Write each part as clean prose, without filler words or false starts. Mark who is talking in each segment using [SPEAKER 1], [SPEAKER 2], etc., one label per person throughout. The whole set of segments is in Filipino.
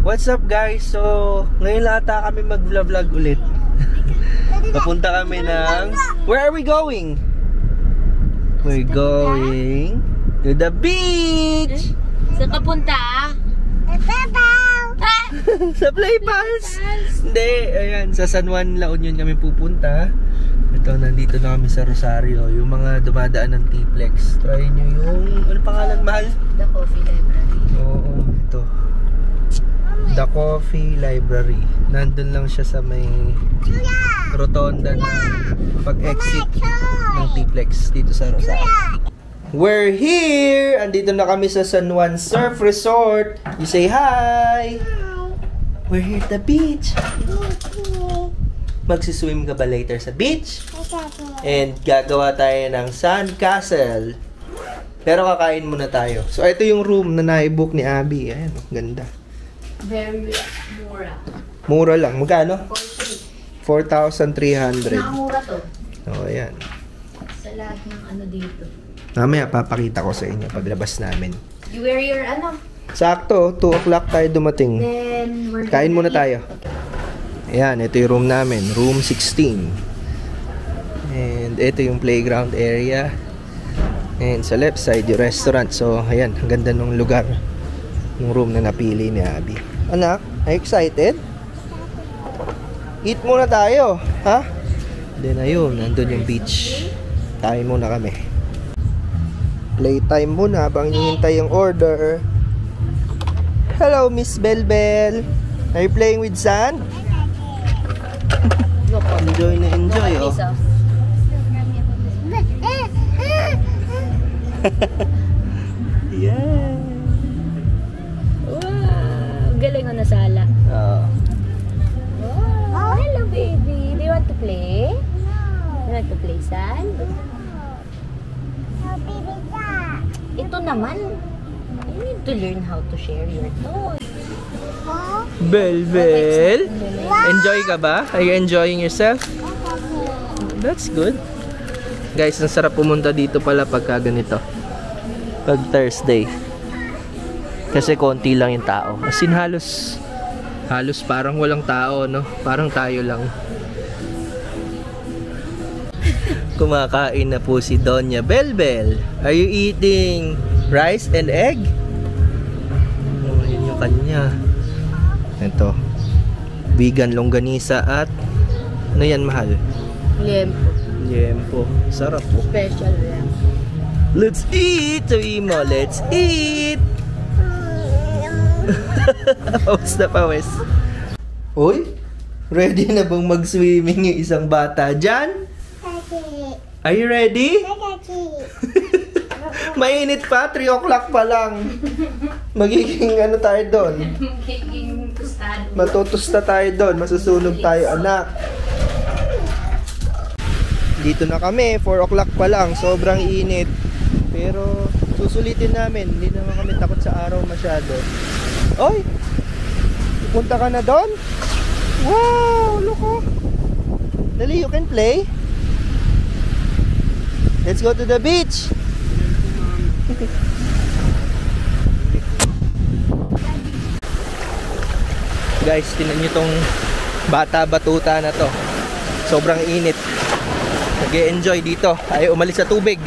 [SPEAKER 1] What's up guys? So, ngayon lata kami mag-vlog ulit. Papunta kami ng... Where are we going? We're going to the beach!
[SPEAKER 2] Saan ka punta?
[SPEAKER 1] Sa Playpals! Hindi, ayan, sa San Juan, La Union kami pupunta. Ito, nandito na kami sa Rosario. Yung mga dumadaan ng T-Plex. Try nyo yung... Ano pangalan, mahal?
[SPEAKER 2] The Coffee Library.
[SPEAKER 1] Oo, ito. The Coffee Library. Nandun lang siya sa may rotonda na pag-exit ng T-Plex dito sa Rosario. We're here! Andito na kami sa San Juan Surf Resort. You say hi! We're here at the beach. Magsiswim ka ba later sa beach? And gagawa tayo ng sand castle. Pero kakain muna tayo. So ito yung room na naibook ni Abby. Ayan, ganda.
[SPEAKER 2] Very mura.
[SPEAKER 1] Mura lang. Magkano? 4,300.
[SPEAKER 2] Nakamura to.
[SPEAKER 1] Oh, ayan.
[SPEAKER 2] Sa lahat ng ano dito.
[SPEAKER 1] Mamaya papakita ko sa inyo paglabas namin.
[SPEAKER 2] You wear your ano?
[SPEAKER 1] Sakto, 2 o'clock tayo dumating.
[SPEAKER 2] Then we're
[SPEAKER 1] Kain muna
[SPEAKER 2] eat.
[SPEAKER 1] tayo. Ayan, ito yung room namin. Room 16. And ito yung playground area. And sa left side, yung restaurant. So, ayan, ang ganda ng lugar. Yung room na napili ni Abby. Anak, are you excited? Eat muna tayo, ha? Then ayun, nandun yung beach. Kain muna kami. Playtime muna habang hinihintay yung order. Hello, Miss Belbel. Are you playing with sand? Enjoy na enjoy, oh. Yeah.
[SPEAKER 2] Wow, galing mo na sala.
[SPEAKER 1] Oh.
[SPEAKER 2] Oh, hello baby. Do you want to play? You want to play sand? Ito naman. You need to learn how to share your toys.
[SPEAKER 1] Belbel, enjoy ka ba? Are you enjoying yourself? That's good. Guys, ang sarap pumunta dito pala pagka ganito. Pag Thursday. Kasi konti lang yung tao. As in halos parang walang tao, no? Parang tayo lang. Kumakain na po si Doña Belbel. Are you eating rice and egg? Oh, yun yung kanya. Ito. Vegan longganisa at ano yan, mahal?
[SPEAKER 2] Liempo.
[SPEAKER 1] Liempo. Sarap po.
[SPEAKER 2] Special lang.
[SPEAKER 1] Let's eat, Tuimo. Let's eat. Pawis na pawis. Uy, ready na bang mag-swimming yung isang bata dyan? Are you ready? Mainit pa, 3 o'clock pa lang. Magiging ano tayo doon?
[SPEAKER 2] Magiging tostado.
[SPEAKER 1] Matutusta tayo doon, masusunog tayo, anak. Dito na kami, 4 o'clock pa lang, sobrang init. Pero susulitin namin, hindi naman kami takot sa araw masyado. Oy! Pupunta ka na doon? Wow! Look oh! Dali, you can play? Let's go to the beach! Guys, tingnan nyo tong bata-batuta na to. Sobrang init. Nag-e-enjoy dito. Ayaw umalis sa tubig.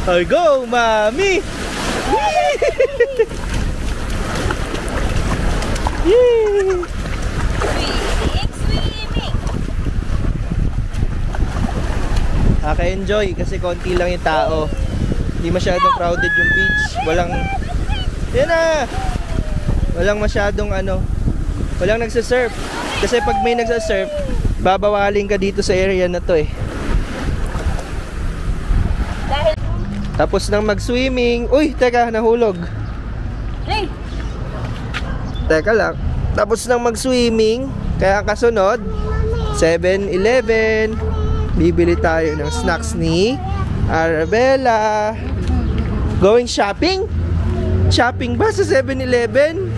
[SPEAKER 1] Oh, go, mami! Yay! Naka-enjoy kasi konti lang yung tao. Hindi masyadong crowded yung beach. Walang... Yan na! Walang masyadong ano... Walang nagsasurf. Kasi pag may nagsasurf, babawaling ka dito sa area na to eh. Tapos nang mag-swimming... Uy! Teka, nahulog.
[SPEAKER 2] Hey!
[SPEAKER 1] Teka lang. Tapos nang mag-swimming, kaya kasunod, 7-Eleven. Bibili tayo ng snacks ni Arabella. Going shopping? Shopping ba sa 7-Eleven?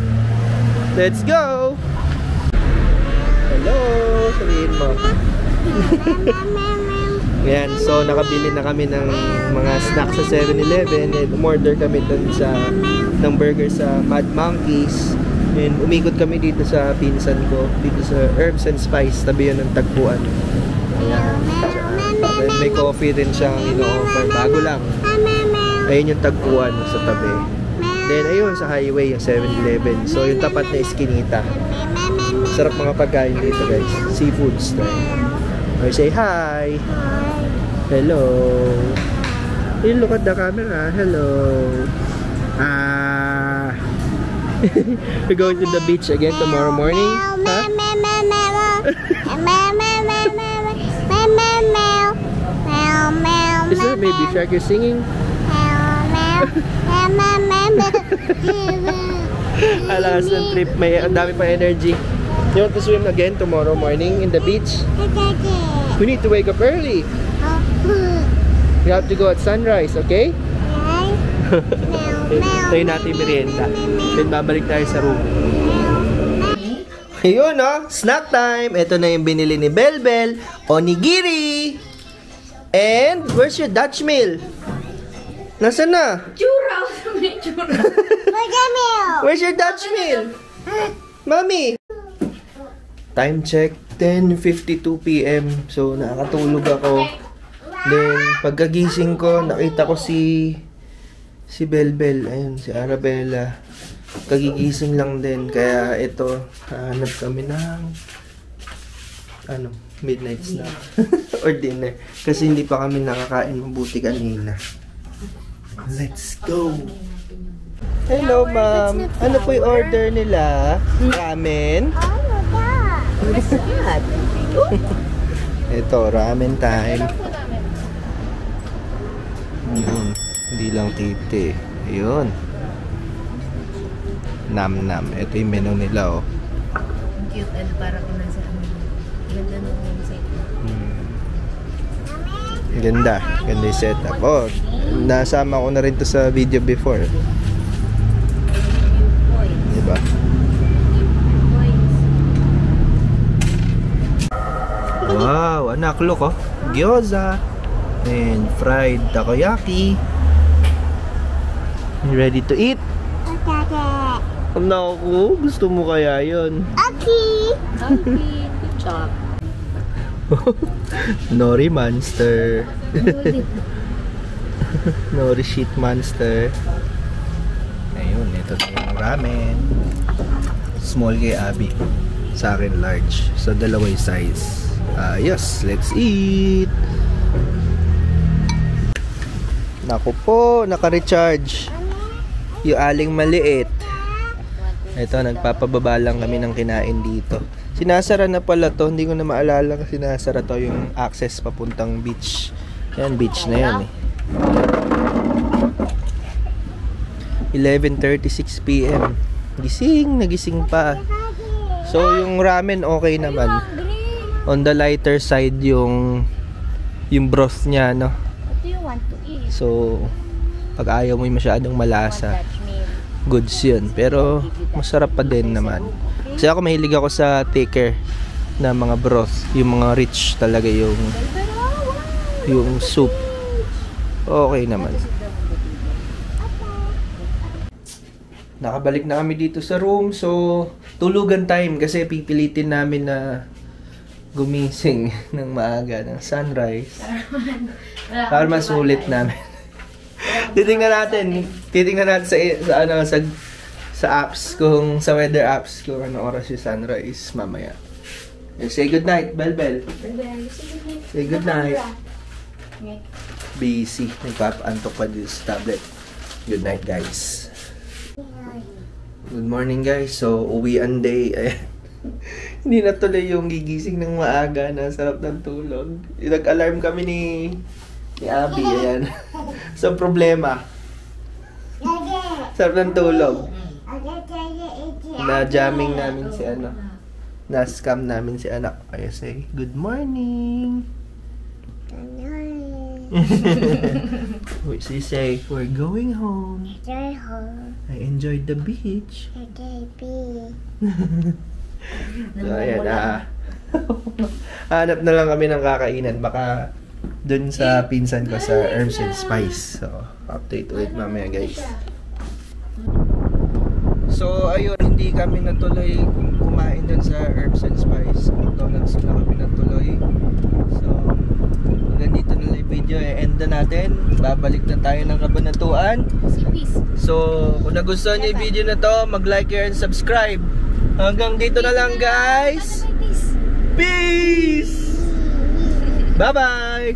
[SPEAKER 1] Let's go! Hello! Sabihin mo. Ayan, so nakabili na kami ng mga snacks sa 7-Eleven and umorder kami dun sa ng burger sa Mad Monkeys. And umikot kami dito sa pinsan ko, dito sa Herbs and Spice, tabi yan ng tagpuan. Ayan. Then may coffee din siyang ino-offer, bago lang. Ayun yung tagpuan sa tabi. Then ayun sa highway, yung 7-Eleven. So yung tapat na Eskinita. Sarap mga pagkain dito guys. Seafoods tayo. Okay, say hi! Hello! Hey, look at the camera. Hello! We're going to the beach again tomorrow morning. Huh? Is that Baby Shark you're singing? Alas ng trip, may ang dami pa energy. You want to swim again tomorrow morning in the beach? We need to wake up early. We have to go at sunrise, okay? Tayo natin merienda. Then babalik tayo sa room. Ayun no, snack time. Ito na yung binili ni Belbel, onigiri. And where's your Dutch meal? Nasaan na?
[SPEAKER 2] Churros! May churros!
[SPEAKER 1] Where's your Dutch meal? Mommy! Time check, 10:52 p.m. So, nakakatulog ako. Then, pagkagising ko, nakita ko si Belbel. Ayun, si Arabella. Kagigising lang din. Kaya, ito, hanap kami ng midnight snack. Or dinner. Kasi hindi pa kami nakakain mabuti kanina. Let's go! Hello, ma'am. Ano po yung order nila? Ramen?
[SPEAKER 2] What's that?
[SPEAKER 1] Ito, ramen time. Yun. Hindi lang titi. Ayun. Nam-nam. Ito yung menu nila, oh.
[SPEAKER 2] Cute and para kung nasa ganda ng website.
[SPEAKER 1] Ganda. Ganda yung setup. Oh, nasama ko na rin to sa video before. Diba? Wow, anak, look, oh. Gyoza. And fried takoyaki. You ready to eat? Naku, gusto mo kaya yun?
[SPEAKER 2] Okay, good job.
[SPEAKER 1] Nori monster. Nori shit monster. Ayun, ito na yung ramen. Small kay Abby. Sa akin large. So dalawa yung size. Yes, let's eat. Naku po, naka-recharge. Yung aling maliit. Ito, nagpapababa lang kami ng kinain dito. Sinasara na pala to. Hindi ko na maalala kasi sinasara to yung access papuntang beach. Yan, beach na yan eh. 11:36 p.m. Gising, nagising pa. So, yung ramen okay naman. On the lighter side yung broth niya, no?
[SPEAKER 2] What do you want to eat?
[SPEAKER 1] So, pag ayaw mo yung masyadong malasa, goods yun. Pero, masarap pa din naman. Kasi ako mahilig ako sa thicker na mga broth. Yung mga rich talaga yung soup. Okay naman. Nakabalik na kami dito sa room. So, tulugan time kasi pipilitin namin na gumising ng maaga ng sunrise. Para masulit namin. Titingnan natin sa apps kung sa weather apps kung ano oras yung sunrise mamaya. Say good night, Belbel. Say good night. Busy. Nagpapaantok pa dito sa tablet. Good night, guys. Good morning, guys. So, uwian day. Ayan. Hindi na tuloy yung gigising ng maaga na sarap ng tulog. Nag-alarm kami ni Abby. Ayan. So, problema. Sarap ng tulog. Na-jamming namin si na-scam namin si anak. Kaya say, good morning. She say, we're going home. I enjoyed the beach. So, ayan, hanap na lang kami ng kakainan. Baka dun sa pinsan ko sa Herbs and Spice. So, update ulit mamaya, guys. So ayun, hindi kami natuloy kumain dun sa Herbs and Spice. McDonald's na kami natuloy. So hanggang dito na lang yung video. End na natin. Babalik na tayo ng Kabanatuan. So kung nagustuhan niyo yung video na to, mag-like and subscribe. Hanggang dito na lang guys. Peace! Bye-bye!